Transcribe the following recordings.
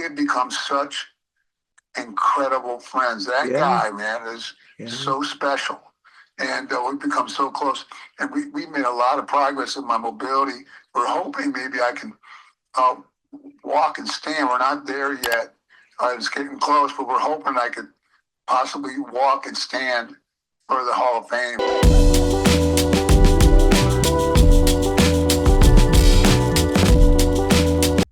had become such incredible friends. That guy, man, is so special. And we've become so close. And we made a lot of progress in my mobility. We're hoping maybe I can walk and stand. We're not there yet. It's getting close, but we're hoping I could possibly walk and stand for the Hall of Fame.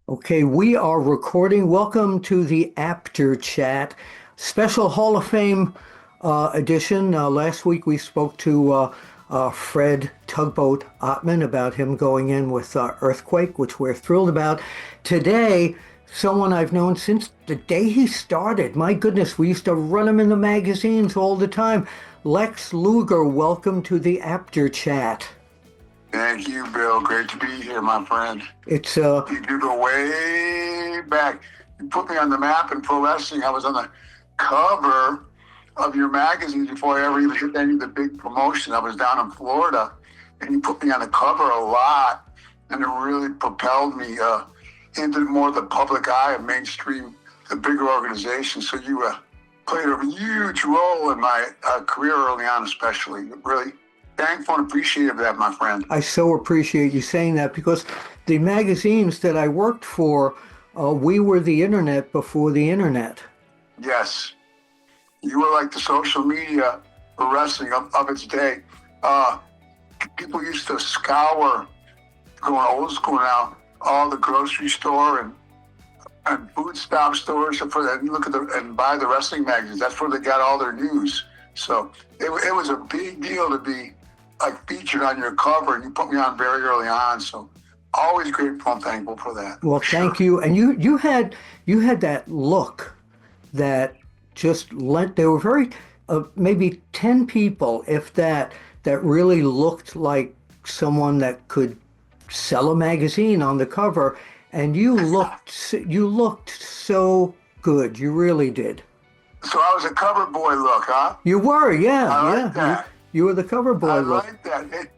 Okay, we are recording. Welcome to the Apter chat, special Hall of Fame edition. Last week we spoke to Fred Tugboat Ottman about him going in with Earthquake, which we're thrilled about. Today, someone I've known since the day he started. My goodness, we used to run him in the magazines all the time. Lex Luger, welcome to the Apter chat. Thank you, Bill. Great to be here, my friend. It's You go way back. You put me on the map in pro wrestling. I was on the cover of your magazine before I ever even hit any of the big promotion. I was down in Florida, and you put me on the cover a lot, and it really propelled me into more of the public eye of mainstream, the bigger organizations. So you played a huge role in my career early on, especially. Really thankful and appreciative of that, my friend. I so appreciate you saying that, because the magazines that I worked for, we were the internet before the internet. Yes. You were like the social media for wrestling of its day. People used to scour, going old school now, all the grocery store and food stop stores for that. Look at and buy the wrestling magazines. That's where they got all their news. So it was a big deal to be like featured on your cover, and you put me on very early on. So always grateful and thankful for that. Well, thank you. And you had that look that just lent. There were very maybe 10 people, if that really looked like someone that could sell a magazine on the cover, and you looked so good. You really did. So I was a cover boy look, huh? You were, yeah. I like that. You were the cover boy look. I like that.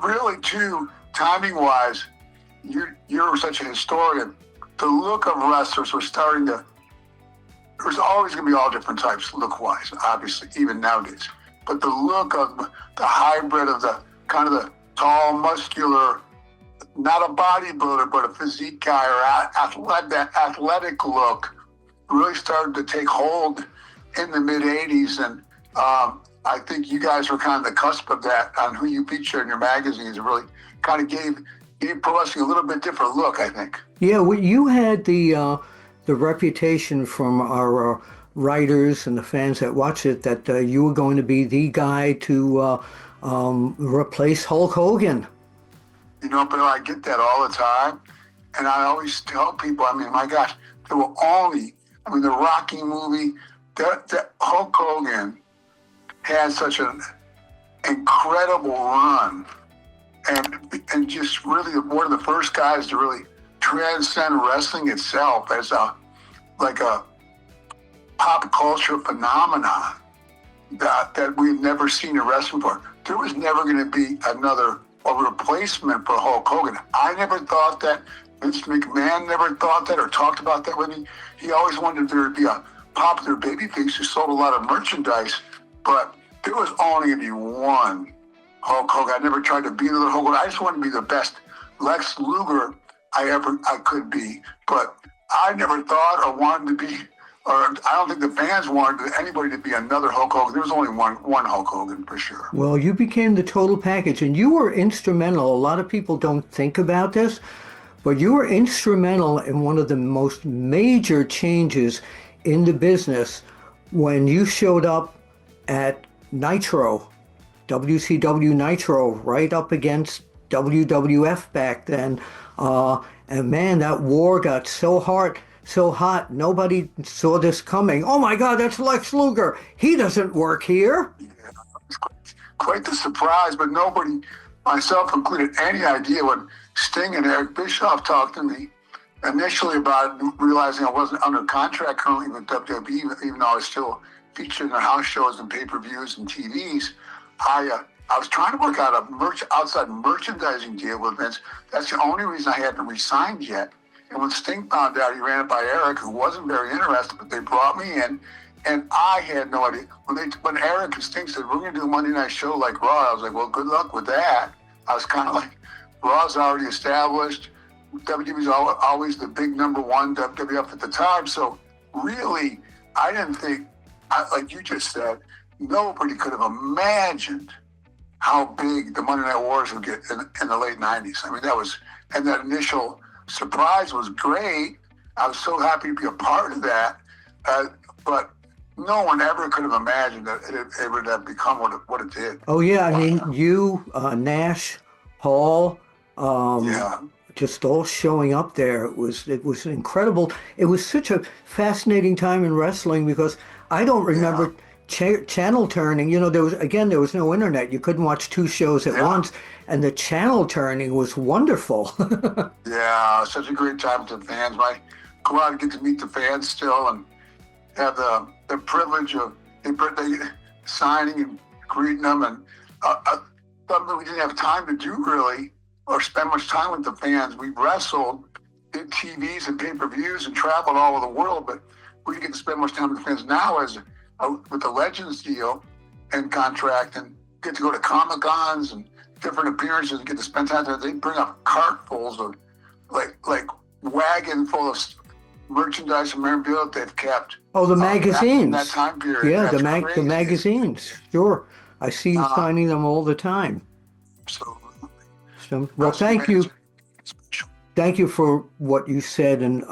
Really too, timing wise, you're such a historian. The look of wrestlers was starting to. There's always going to be all different types look-wise, obviously, even nowadays. But the look of the hybrid of the kind of the tall, muscular, not a bodybuilder, but a physique guy or that athletic look really started to take hold in the mid-'80s. And I think you guys were kind of the cusp of that on who you feature in your magazines. It really kind of gave pro wrestling a little bit different look, I think. Yeah, well, you had the reputation from our writers and the fans that watch it that you were going to be the guy to replace Hulk Hogan. Bill, I get that all the time. And I always tell people, my gosh, there were only, the Rocky movie, that Hulk Hogan had such an incredible run. And just really one of the first guys to really transcend wrestling itself as a pop culture phenomenon that we've never seen in wrestling before. There was never going to be a replacement for Hulk Hogan. I never thought that. Vince McMahon never thought that or talked about that with me. He always wanted there to be a popular babyface who sold a lot of merchandise, but there was only going to be one Hulk Hogan. I never tried to be another Hulk Hogan. I just wanted to be the best Lex Luger I could be, but I never thought or wanted to be, or I don't think the fans wanted anybody to be another Hulk Hogan. There was only one Hulk Hogan for sure. Well, you became the total package, and you were instrumental. A lot of people don't think about this, but you were instrumental in one of the most major changes in the business when you showed up at Nitro, WCW Nitro, right up against WWF back then. And man, that war got so hot, nobody saw this coming. Oh my God, that's Lex Luger. He doesn't work here. Yeah, quite the surprise, but nobody, myself included, any idea when Sting and Eric Bischoff talked to me initially about it, realizing I wasn't under contract currently with WWE, even though I was still featured in their house shows and pay-per-views and TVs. I was trying to work out a outside merchandising deal with Vince. That's the only reason I hadn't re-signed yet. And when Sting found out, he ran it by Eric, who wasn't very interested, but they brought me in, and I had no idea. When Eric and Sting said, we're going to do a Monday night show like Raw, I was like, well, good luck with that. I was kind of like, Raw's already established. WWE's always the big number one WWF at the time. So really, I didn't think, like you just said, nobody could have imagined how big the Monday Night Wars would get in the late 90s. I mean, and that initial surprise was great. I was so happy to be a part of that. But no one ever could have imagined that it would have become what it did. Oh, yeah. I mean, you, Nash, Hall, just all showing up there. It was incredible. It was such a fascinating time in wrestling because I don't remember channel turning. You know, there was no internet. You couldn't watch two shows at once, and the channel turning was wonderful. Yeah, such a great time with the fans. I go out and get to meet the fans still and have the privilege of they signing and greeting them, and something we didn't have time to do really, or spend much time with the fans. We wrestled, did TVs and pay-per-views, and traveled all over the world, but we didn't get to spend much time with the fans. Now, with the Legends deal and contract, and get to go to Comic-Cons and different appearances, and get to spend time there. They bring up cartfuls of like wagon full of merchandise and memorabilia that they've kept. Oh, the magazines. In that time period. Yeah, the magazines. Sure. I see you signing them all the time. Absolutely. So, well, thank you. Thank you for what you said and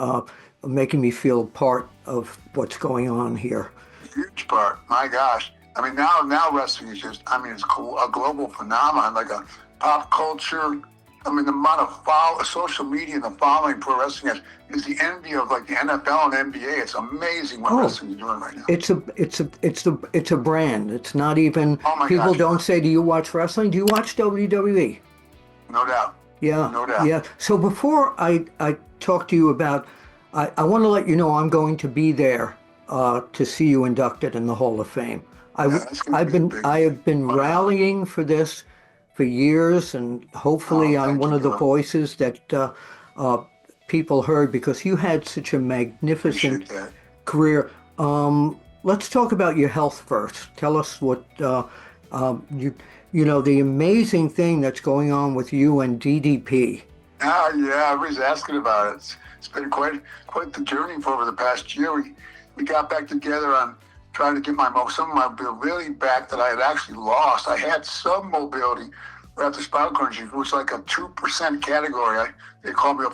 making me feel part of what's going on here. Huge part. My gosh. I mean, now wrestling is just, I mean, it's a global phenomenon, like a pop culture. I mean, the amount of social media and the following pro wrestling is the envy of like the NFL and NBA. It's amazing what wrestling is doing right now. It's a brand. It's not even, people don't say, do you watch wrestling? Do you watch WWE? No doubt. Yeah. No doubt. Yeah. So before I talk to you about, I want to let you know I'm going to be there to see you inducted in the Hall of Fame. I have been rallying for this for years, and hopefully I'm one of the voices that people heard, because you had such a magnificent career. Let's talk about your health first. Tell us what you know, the amazing thing that's going on with you and DDP. Yeah, everybody's asking about it. It's been quite the journey for over the past year. We got back together on trying to get some of my mobility back that I had actually lost. I had some mobility after spinal cord injury. It was like a 2% category. They call me a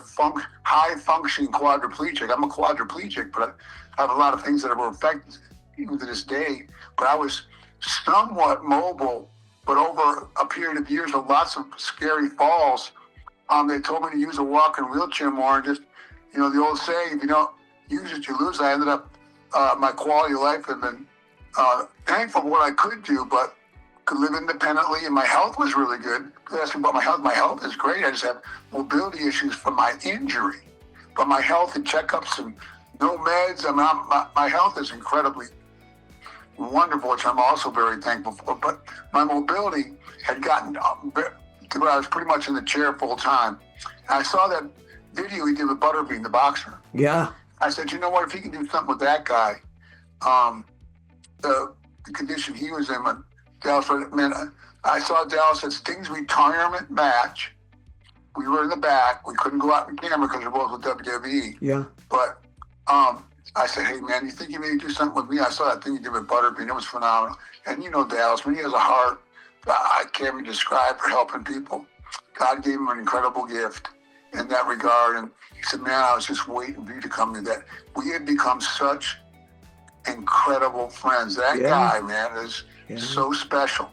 high-functioning quadriplegic. I'm a quadriplegic, but I have a lot of things that were affected even to this day. But I was somewhat mobile, but over a period of years with lots of scary falls, they told me to use a walker and wheelchair more, and just, you know, the old saying, if you don't use it, you lose. I ended up, my quality of life had been thankful for what I could do, but could live independently, and my health was really good. People ask me about my health. My health is great. I just have mobility issues from my injury. But my health and checkups and no meds, I mean, my health is incredibly wonderful, which I'm also very thankful for. But my mobility had gotten to where I was pretty much in the chair full time. And I saw that video he did with Butterbean, the boxer. Yeah. I said, you know what, if he can do something with that guy, the condition he was in, Dallas, man, I saw Dallas at Sting's retirement match. We were in the back. We couldn't go out in camera because we're both with WWE. Yeah. But I said, hey, man, you think you may do something with me? I saw that thing you did with Butterbean. It was phenomenal. And you know Dallas, when he has a heart, I can't even describe for helping people. God gave him an incredible gift in that regard. And he said, man, I was just waiting for you to come to that. We had become such incredible friends. That guy, man, is so special.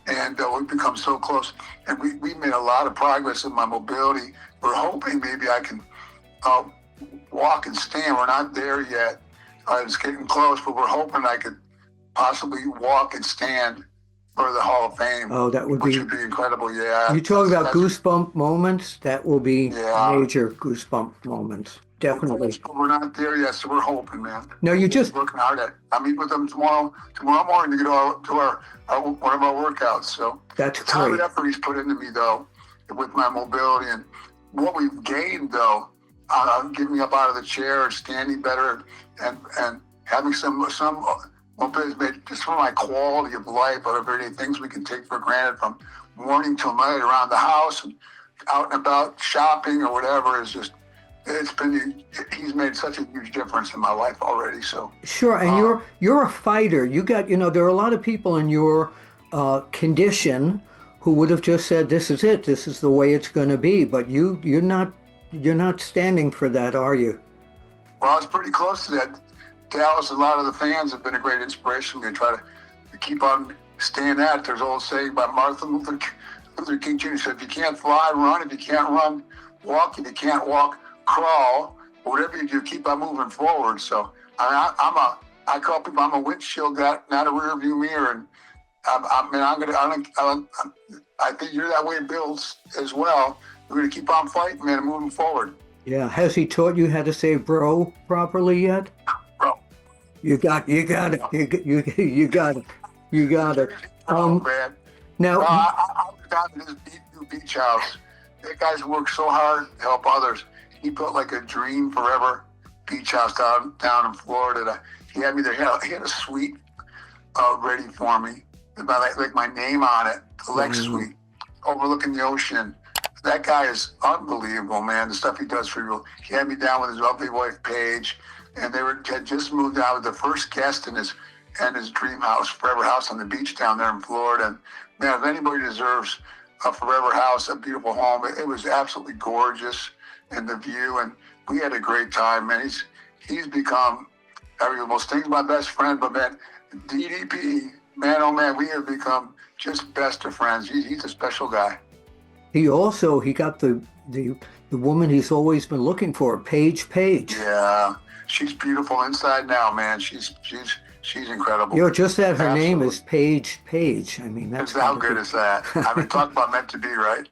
And we've become so close. And we made a lot of progress in my mobility. We're hoping maybe I can walk and stand. We're not there yet. It's getting close, but we're hoping I could possibly walk and stand for the Hall of Fame. Oh, that would which would be incredible. Yeah. You talk about goosebump moments. That will be major goosebump moments. Definitely. We're not there yet, so we're hoping, man. No, you just working hard at it. I meet with them tomorrow morning to get to our one of our workouts. So that's the time great. and effort he's put into me, though, with my mobility, and what we've gained, though, getting me up out of the chair and standing better and having some mobility just for my quality of life, of everyday things we can take for granted from morning till night around the house and out and about shopping or whatever is just, he's made such a huge difference in my life already. So Sure, and you're a fighter. You got, there are a lot of people in your condition who would have just said, "This is it. This is the way it's going to be." But you're not standing for that, are you? Well, I was pretty close to that. Dallas, a lot of the fans have been a great inspiration. We try to keep on staying at it. There's an old saying by Martin Luther King Jr. said, "If you can't fly, run. If you can't run, walk. If you can't walk, crawl. Whatever you do, keep on moving forward." So I call people, I'm a windshield guy, not a rear view mirror. And I think you're that way, Bill, as well. We're going to keep on fighting, man, and moving forward. Yeah. Has he taught you how to say bro properly yet? Bro. You got it. You got it. Oh, man. Now, I was down in this new beach house. That guy's worked so hard to help others. He built like a dream forever beach house down in Florida. He had me there. He had a suite ready for me, like my name on it, the Lex Suite, overlooking the ocean. That guy is unbelievable, man. The stuff he does for you. He had me down with his lovely wife Paige, and they had just moved out with the first guest in his dream house, forever house on the beach down there in Florida. And man, if anybody deserves a forever house, a beautiful home, it was absolutely gorgeous, and the view, and we had a great time, man. He's become most things my best friend, but man, DDP, man, oh man, we have become just best of friends. He's a special guy. he got the woman he's always been looking for, Paige. Yeah, she's beautiful inside now, man. She's incredible. Just that her name is Paige. I mean, that's how good is that? I mean, talk about meant to be, right?